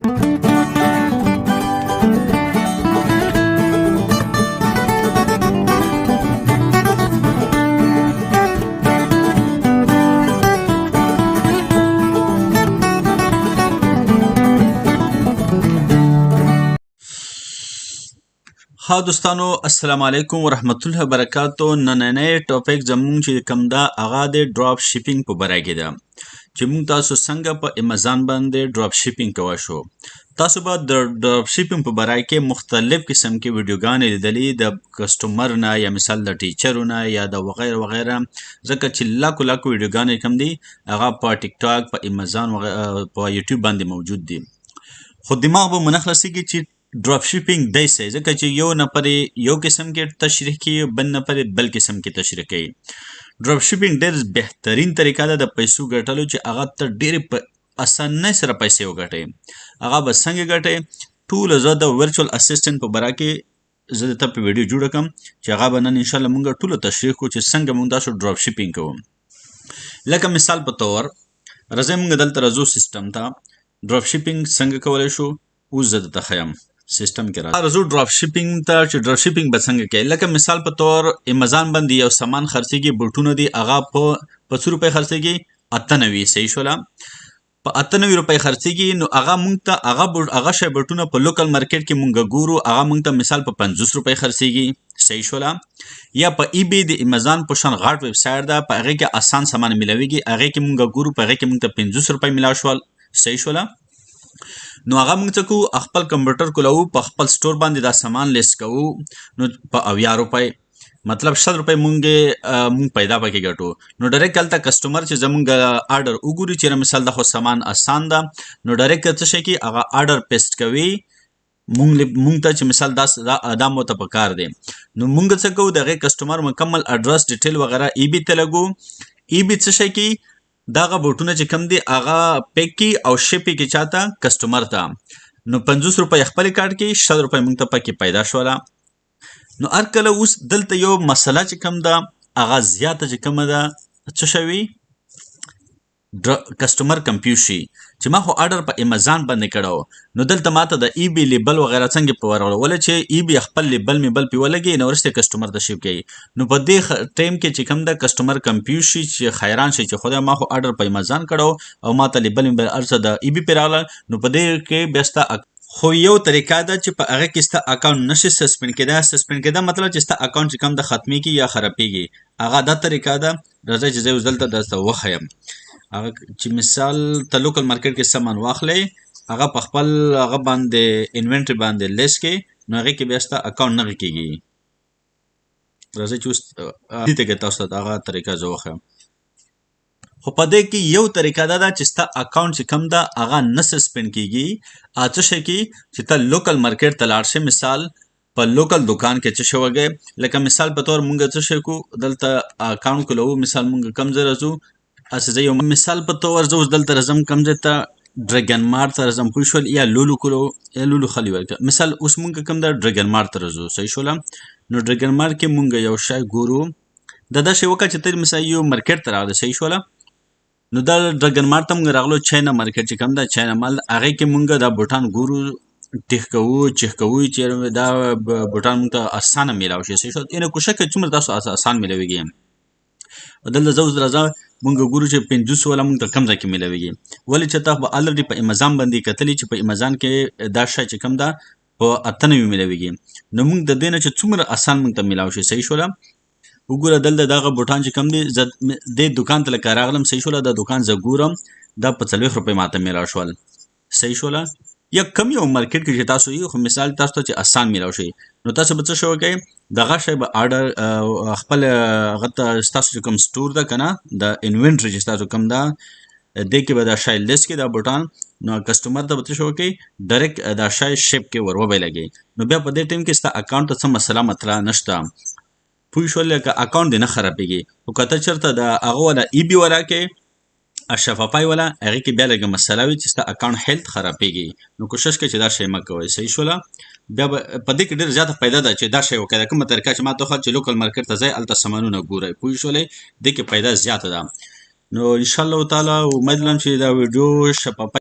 ها دوستانو السلام علیکم ورحمت الله وبرکاتو. نننی ټاپک زمونږ چې کوم دا هغه د ډراپ شیپینګ په باره کې ده چې موږ تاسو څنګه په امازان باندې ډراپ شیپینګ کولی شو. تاسو به د ډراپ شیپینګ په باره کې مختلف قسم کې ویډیوګانې لیدلي د کسټمر نه یا مثال د ټیچرو نه یا د وغیره وغیره، ځکه چې لاکو ویډیوګانې کوم دي هغه په ټیک ټاک په امازان په یوټیوب باندې موجود دي. خو دماغ به مو نه خلاصېږي چې ډراپ شیپینګ دی څه، ځکه چې یو نفر یو قسم کې تشریح کوي، بل نفر بل قسم کې تشریح کوي. ډراپ شیپینګ ډېر بهترین طریقه ده د پیسو ګټلو، چې هغه ته ډېرې په اسانۍ سره پیسې وګټئ. هغه به څنګه ګټئ؟ ټوله زه د ورچوال اسسټنټ په باره کې زه درته په ویډیو جوړه کړم چې هغه به نن انشاءالله موږ ټوله تشریح کړو چې څنګه موږ تاسو ډراپ شیپینګ کوو. لکه مثال په تور راځئ موږ دلته راځو سیسټم ته. ډراپ شیپینګ څنګه کولی شو اوس زه درته ښیم. سیستم کې راځو ډراپ شیپینګ ته چې ډراپ شیپینګ به څنګه کوي. لکه مثال په تور امازان باندې یو سامان خرڅېږي، بوټونه دي، هغه په څو روپۍ خرڅېږي؟ 98. صحیح شوله؟ په 98 روپۍ خرڅېږي. نو هغه موږ ته هغه شی بوټونه په لوکل مارکیټ کې موږ ګورو، هغه موږ ته مثال په 50 روپۍ خرڅېږي. صحیح شوله؟ یا په ای بی د امازان په شان غټ ویب سایټ ده، په هغې کې اسان سامان میلاویږي، هغې کې موږ ګورو، په هغې کې موږ ته 50 روپۍ میلاو شول. صحیح شوله؟ نو هغه موږ څه کوو؟ خپل کمپیوټر کولو، په خپل سټور باندې دا سامان لیست کوو. نو په 80 روپۍ مطلب 100 روپۍ موږ پیدا پکې ګټو. نو ډایرکټ هلته کسټمر چې زموږ آرډر وګوري چې مثال دا خو سامان اسان ده، نو ډایرکټ څه شي کوي؟ هغه آرډر پیسټ کوي موږ ته چې مثال دا مو ته پکار دی. نو موږ څه کوو؟ د هغې کسټمر مکمل اډرس ډیټیل وغیره ای بي ته لګو. ای بي څه شي کوي؟ دغه بوټونه چې کوم دي هغه پیک کی او شپې کې چاته؟ کسټمر ته. نو 50 روپۍ خپل کارت کې، 100 روپۍ موږ ته پکې پیدا شوله. نو هر کله اوس دلته یو مسله چې کوم ده هغه زیاته چې کومه ده څه شوي؟ کسټمر کنفیوز شي چې ما خو آرډر په امازان باندې کړی، نو دلته ماته د ای بي لیبل وغیره څنګه په ورغله؟ ولې چې ای بي خپل لیبل میبل پې ولګي، نو وروسته کسټمر ته شیپ کوي. نو په دې ټایم کې چې کوم ده کسټمر کنفیوز شي، چې حیران شي چې خدای ما خو آرډر په امازان کړی او ماته لیبل میبل هر څه د ای بي پې راغله. نو په دې کې بیا ستا خو یو طریقه ده چې په هغه کې ستا اکاونټ نشي سسپینډ کېدای. سسپینډ کېدل مطلب چې ستا اکاونټ چې کوم ده ختمیږي یا خرابېږي، هغه دا طریقه ده. راځئ چې زه اوس دلته درته وښیم. هغه چې مثال ته لوکل مارکیټ کې سامان واخلئ، هغه په خپل هغه باندې انوینټري باندې لیست کړئ، نو هغې کې بیا ستا اکاونټ نه کېږي. راځئ چې اوس دې ته کې تاسو ته هغه طریقه زه وښیم. خو په دې کې یو طریقه دا ده چې ستا اکاونټ چې کوم ده هغه نه سسپینډ کېږي. څه شی کې چې ته لوکل مارکیټ ته لاړ شې، مثال په لوکل دکان کې څه شی وګئ. لکه مثال په طور مونږ څه شی کوو؟ دلته اکاونټ کولو. مثال مونږ کوم ځای راځو؟ زه یو مثال په طور زه اوس دلته راځم کوم ځای ته؟ ډریګن مارټ ته راځم. پوه شول؟ یا لولو کولو، یا لولو خلي ورکړه. مثال اوس مونږ کوم ده؟ ډریګن مارټ ته راځو. صحیح شوله؟ نو ډریګن مارټ کې مونږ یو شی ګورو. دا شی وکړه چې ته مثال یو مارکیټ ته راغلی. صحیح شوله؟ نو دا ډریګن مارټ ته مونږ راغلو، چاینا مارکیټ چې کوم ده چاینا مال، هغې کې مونږ دا بوټان ګورو، ټیک کوو، چیک کوو چې دا بوټان مونږ ته اسانه میلاو شي. صحیح شو؟ یعنې کوشش کوئ څومره تاسو اسان میلاویږي. دلته زه اوس راځم مونږ ګورو چې 500 والا مونږ ته کوم ځای کې میلاویږي. ولې چې تا به الریډي په امازان باندې کتلي چې په امازان کې دا شی چې کوم ده په 98 میلاویږي. نو مونږ د دې نه چې څومره اسان مونږ ته میلاو شي. صحیح شوله؟ وګوره دلته دغه بوټان چې کوم دي، زه دې دوکان ته لکه راغلم. صحیح شوله؟ دا دوکان زه ګورم، دا په 40 روپۍ ماته میلاو شول. صحیح شوله؟ یا کم یو مارکیټ کې چې تاسو یې، خو مثال تاسو ته چې اسان میلاو شي، نو تاسو به څه شی وکړئ؟ دغه شی به آرډر خپل هغه ته ستاسو چې کوم سټور ده که نه، د انوینټري چې ستاسو کوم ده، دې کې به دا شی لیست کړي دا بوټان. نو کسټمر ته به څه شی وکړئ؟ ډایرکټ دا شی شپ کې ور وبایلګئ. نو بیا په دې ټایم کې ستا اکاونټ ته څه مسله مطرح نشته. پوه شول؟ لکه اکاونټ دې نه خرابېږي. خو که ته چېرته د هغه والا ای بي والا کې شفافای والا، هغې کې بیا لږه مسله وي چې ستا اکاونټ هیلت خرابېږي. نو کوشش کوئ چې دا شی مه کوئ. صحیح شوله؟ بیا به په دې کې ډېره زیاته پیدا ده چې دا شی وکړئ. د کومه طریقه چې ما ته وښوده چې لوکل مارکیټ ته ځئ، هلته سامانونه ګورئ. پوه شولئ؟ دې کې پیدا زیاته ده. نو انشاءالله تعالی امید لرم چې دا ویډیو شفافه